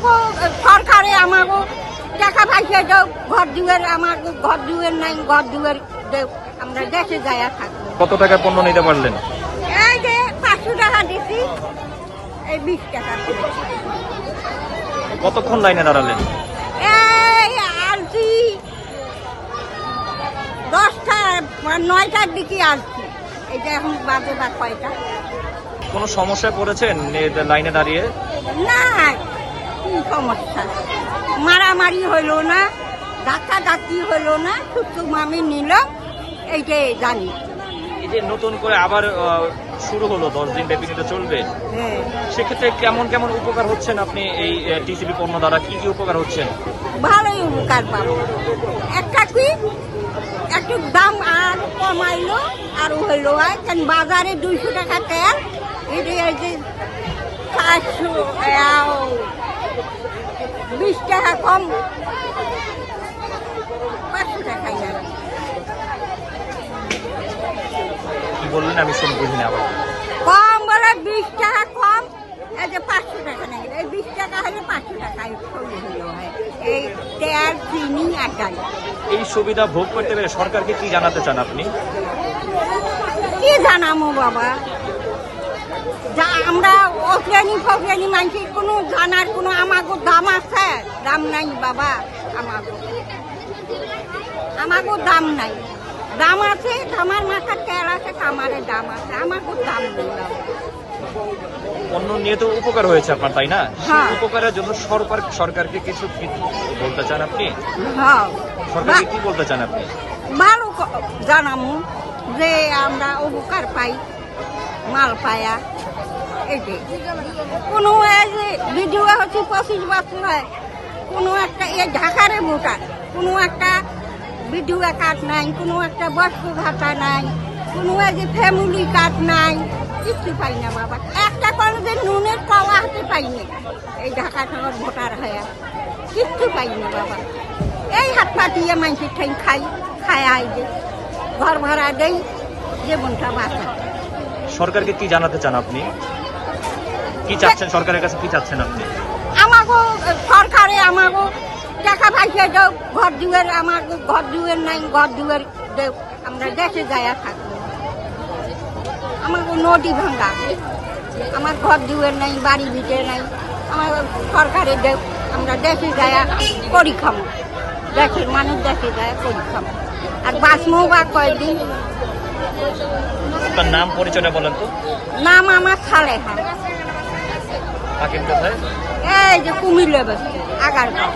আমাকে সরকারে আমাকে টাকা পয়সা দাও, ঘর দুয়ার আমাকে ঘর দুয়ার নাই, ঘর দুয়ার দেও, আমরা দেশে যাইয়া থাকবো। কত টাকা পণ্য নিতে পারলেন? এই যে 500 টাকা দিছি, এই 20 টাকা করেছি। কতক্ষণ লাইনে দাঁড়ালেন? এই আসছি 10টা 9টার দিকে আসছি। এটা এখন বাজে বা কয়টা? কোনো সমস্যায় পড়েছেন লাইনে দাঁড়িয়ে? না, কি সমস্যা, মারামারি হইল না, ধাক্কা ধাক্কি হইল না, শুধু মামি নিল, এইটাই জানি। এই যে নতুন করে আবার শুরু হলো, 10 দিন ব্যাপী নিতে চলবে, হ্যাঁ, সেক্ষেত্রে কেমন কেমন উপকার হচ্ছেন আপনি এই টিসিবি পণ্য দ্বারা? কি কি উপকার হচ্ছেন? ভালোই উপকার পাবো। একটা কি একটু দাম আর কমাইলো আর হইলো, কেন বাজারে 200 টাকা তেল, এটা এই যে 420 টাকা কম, 500 টাকাই যাবে। কি বললেন আমি শুনে বুঝিনি আবার। কম বলে 20 টাকা কম, এই যে 500 টাকা নেই, এই 20 টাকা হলে 500 টাকায় হইলো হয়। এই তেল, চিনি আর ডাল। এই সুবিধা ভোগ করতে পেরে সরকারকে কি জানাতে চান আপনি? কি জানামো বাবা, যা আমরা অজ্ঞানী ফজ্ঞানী মানুষের কোনো জানার কোনো আমাকে দাম আছে? দাম নাই বাবা, আমাকে দাম নাই। দাম আছে, আমার মাথার তেল আছে, কামারের দাম আছে, আমাকে দাম নেই বাবা। পণ্য নিয়ে তো উপকার হয়েছে আপনার, তাই না? হ্যাঁ। উপকারের জন্য সরকারকে কিছু কি বলতে চান আপনি? হ্যাঁ, সরকারকে কি বলতে চান আপনি? ভালো জানামু যে আমরা উপকার পাই, মাল পায়া। এইটাই কোনো এই যে ভিডিও হচ্ছে 25 বছর হয়, কোনো একটা এই ঢাকারে ভোটার, কোনো একটা ভিডিও কার্ড নাই, কোনো একটা বস্তু ভাতা নাই, কোনো এই যে ফ্যামিলি কার্ড নাই, কিচ্ছু পাই না বাবা। একটা করে যে নুনের পাওয়া হাতে পাইনি, এই ঢাকা শহর ভোটার হয়ে কিচ্ছু পাই না বাবা। এই হাত পাতিয়ে মানুষের ঠাই খাই যে ঘর ভাড়া দেই, জীবনটা বাঁচা। সরকারকে কি জানাতে চান আপনি? কি চাচ্ছেন সরকারের কাছে, কি চাচ্ছেন আপনি? আমাকে সরকারে আমাকে টাকা পয়সা দাও, ঘর দুয়ার আমাকে ঘর দুয়ার নাই, ঘর দুয়ার দেও, আমরা দেশে যাইয়া থাকবো। আমাকে নদী ভাঙ্গা, আমার ঘর দুয়ার নাই, বাড়ি ভিটে নাই, আমার সরকারে দেও, আমরা দেশে যাইয়া করি খামো, দেশের মানুষ দেশে যায় করি খামো। আর বাঁচমো বা কয়েকদিন। আপনার নাম পরিচয়টা বলেন তো। নাম আমার সালেহা, থাকেন কোথায়? এই যে কুমিল্লা বস্তি, আগারগাঁও।